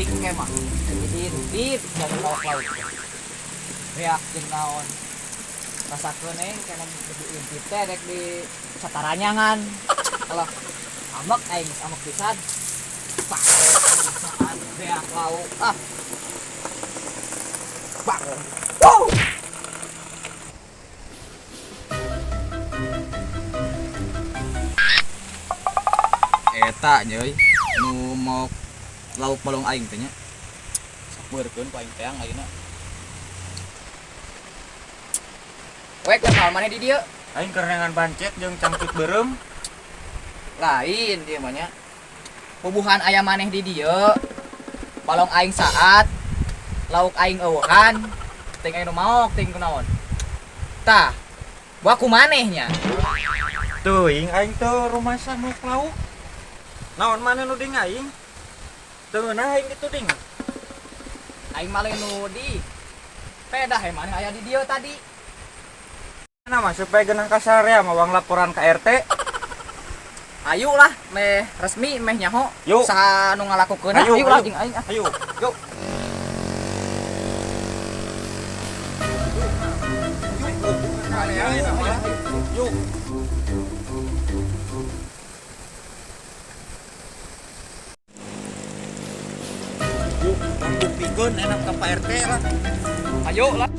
penting mah diintip jangan lauk-lauk reak jeung naon rasakeun kana diintip teh rek di sataranyangan alah amek aing amek pisan pak reak lauk bangun wow eta nyeuy nu mau lauk balong aing teh nya sabeurkeun ku aing teang ayeuna we kenal maneh di dieu Aing kerengan bancet jeung cangcut beureum. lain dieu mah nya pubuhan aya maneh di dieu balong aing saat lauk aing eueuhan ting aing nu maok ting kunaon tah bawa ku maneh nya Teuing aing teu rumasan nu lauk. Naon maneh nu ding aing? Teu ngeunah aing dituding. aing malih nu di pedah maneh aya di dieu tadi Nah, mah supaya geunah ka sarea mawang laporan ka RT. ayo lah meh resmi meh nyaho Yuk. saha nu ngalakukeun ayo lah jeung aing Ayo. yuk Yuk. Yuk, buktikan enak ke Pak RT lah. ayo lah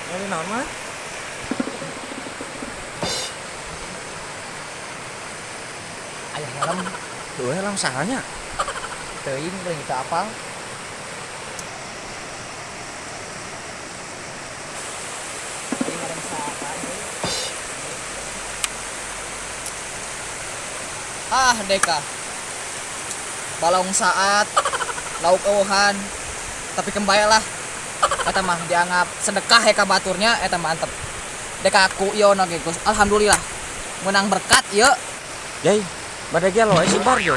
Ini naon mah? aya helm Tuh helm sahanya. teuing teuing teu apal Teuing helm saha deka balong saat lauk eueuhan tapi kembayalah eta mah dianggap sedekah ya ka baturnya eta mah antep deka aku ieu oge Gus alhamdulillah menang berkat ieu Jai, bade ge loe si Barjo.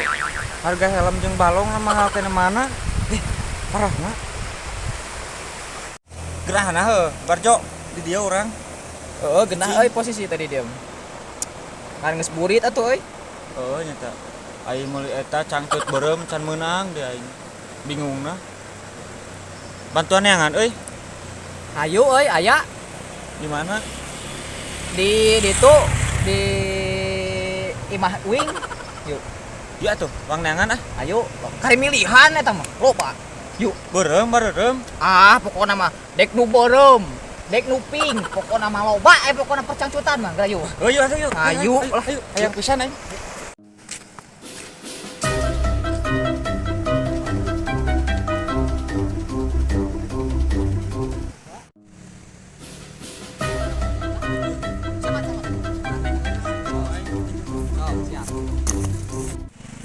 Harga helm jeung balong mah mahal kene mana? Parah na. Gerahana heuh, Barjo. Di dia urang. heeh geunah euy posisi tadi dia ngan geus burit atuh euy Oh, nyata. Aing meuli eta cangcut beureum can meunang deh aing. Bingungna. Bantuan neangan euy. hayu euy aya Di mana? di ditu di imah wing yuk Iya tuh, uang neangan ah. ayo kari milihan eta mah loba yuk Beureum. pokona mah dek nu beureum dek nu ping pokona mah loba pokona percangcutan mah gerayu Oh iya atuh yuk. Ayo lah. Ayo, ayo pisan aing.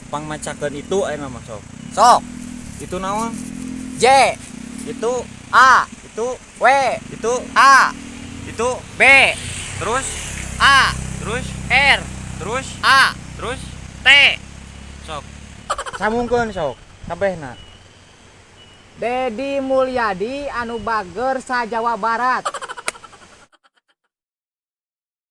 Pangmacakeun itu ayeuna mah sok. sok Itu naon? J Itu A itu W itu A itu B terus A terus R terus A terus T sok. Sambungkeun sok kabehna. Dedi Mulyadi anu bager sa Jawa Barat